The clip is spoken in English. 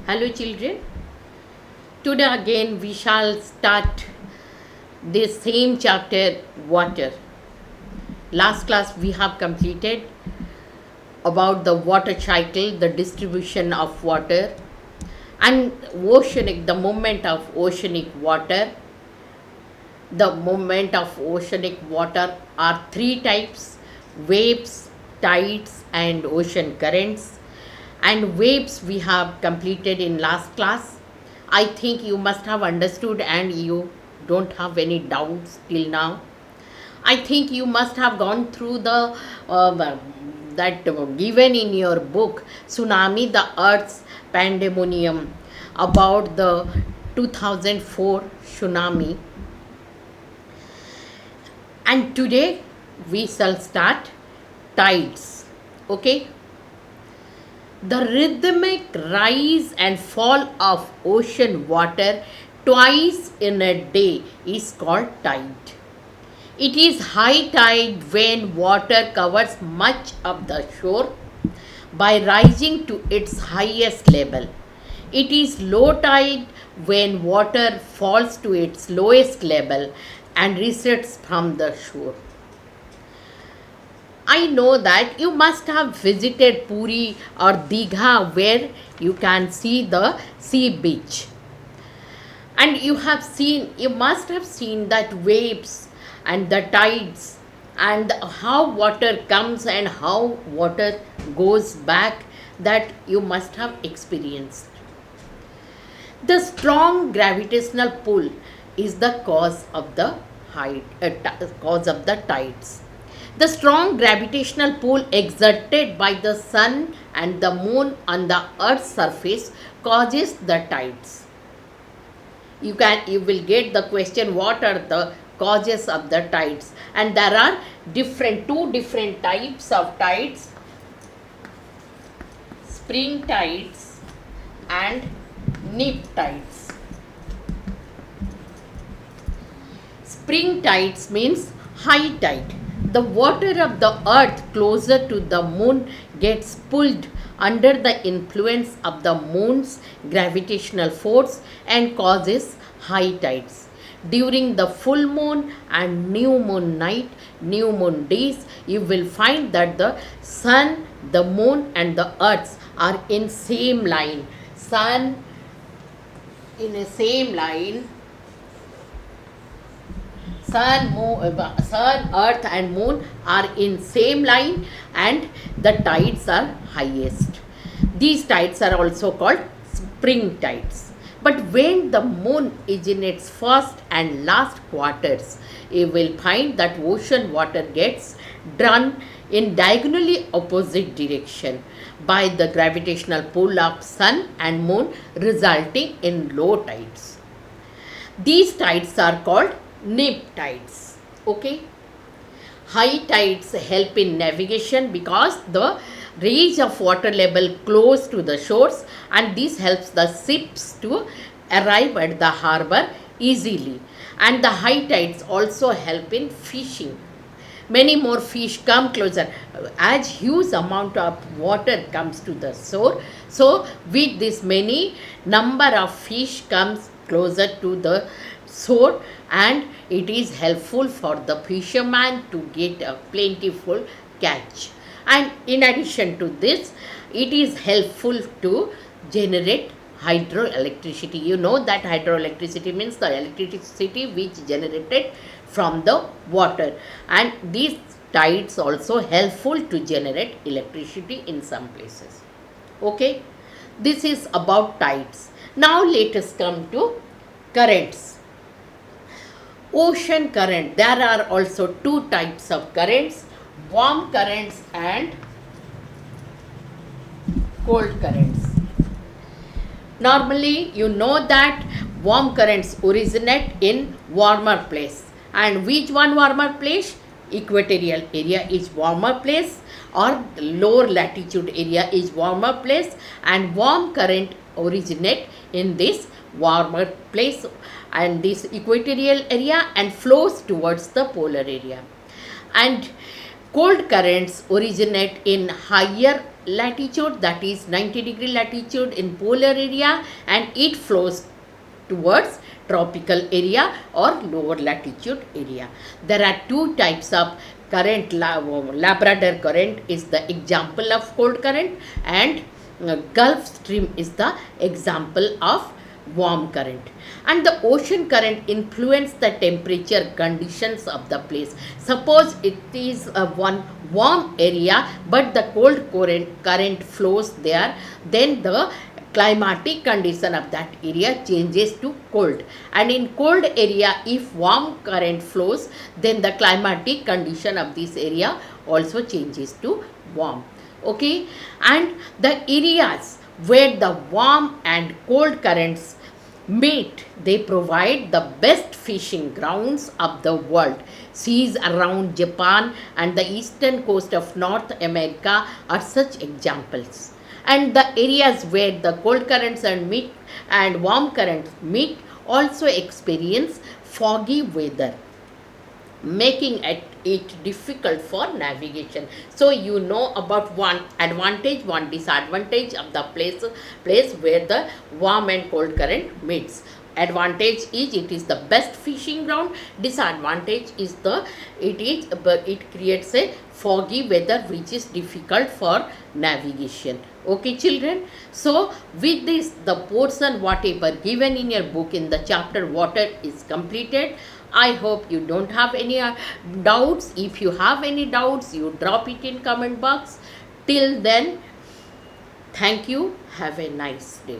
Hello, children. Today again we shall start this same chapter, water. Last class we have completed about the water cycle, the distribution of water, and oceanic, the movement of oceanic water. The movement of oceanic water are three types: waves, tides, and ocean currents. And waves we have completed in last class. I think you must have understood and you don't have any doubts till now. I think you must have gone through the that given in your book Tsunami, the Earth's Pandemonium, about the 2004 tsunami. And today we shall start tides. Okay? The rhythmic rise and fall of ocean water twice in a day is called tide. It is high tide when water covers much of the shore by rising to its highest level. It is low tide when water falls to its lowest level and recedes from the shore. I know that you must have visited Puri or Digha where you can see the sea beach. And you must have seen that waves and the tides and how water comes and how water goes back, that you must have experienced. The strong gravitational pull is the cause of the tides. The strong gravitational pull exerted by the sun and the moon on the earth's surface causes the tides. You will get the question, what are the causes of the tides? And there are two different types of tides: spring tides and neap tides. Spring tides means high tide. The water of the earth closer to the moon gets pulled under the influence of the moon's gravitational force and causes high tides. During the full moon and new moon night, new moon days, you will find that the sun, the moon and the earth are in same line. Sun in a same line. Sun, earth and moon are in same line and the tides are highest. These tides are also called spring tides. But when the moon is in its first and last quarters, you will find that ocean water gets drawn in diagonally opposite direction by the gravitational pull of sun and moon, resulting in low tides. These tides are called neap tides. Okay? High tides help in navigation because the range of water level close to the shores, and this helps the ships to arrive at the harbor easily. And the high tides also help in fishing. Many more fish come closer as huge amount of water comes to the shore. So with this many number of fish comes closer to the shore, and it is helpful for the fisherman to get a plentiful catch. And in addition to this, it is helpful to generate hydroelectricity. You know that hydroelectricity means the electricity which generated from the water, and these tides also helpful to generate electricity in some places. Okay, this is about tides. Now let us come to currents. Ocean current. There are also two types of currents: warm currents and cold currents. Normally, you know that warm currents originate in warmer place. And which one warmer place? Equatorial area is warmer place, or lower latitude area is warmer place, and warm current originate in this warmer place and this equatorial area and flows towards the polar area. And cold currents originate in higher latitude, that is 90-degree latitude in polar area, and it flows towards tropical area or lower latitude area. There are two types of current. Labrador current is the example of cold current, and Gulf Stream is the example of warm current. And the ocean current influence the temperature conditions of the place. Suppose it is one warm area but the cold current flows there, then the climatic condition of that area changes to cold, and in cold area if warm current flows, then the climatic condition of this area also changes to warm. Okay, and the areas where the warm and cold currents meet, they provide the best fishing grounds of the world. Seas around Japan and the eastern coast of North America are such examples. And the areas where the cold currents and warm currents meet also experience foggy weather, making it difficult for navigation. So you know about one advantage, one disadvantage of the place where the warm and cold current meets. Advantage is it is the best fishing ground. Disadvantage is it creates a foggy weather which is difficult for navigation. Okay children, so with this the portion whatever given in your book in the chapter water is completed. I hope you don't have any doubts. If you have any doubts, you drop it in comment box. Till then, thank you. Have a nice day.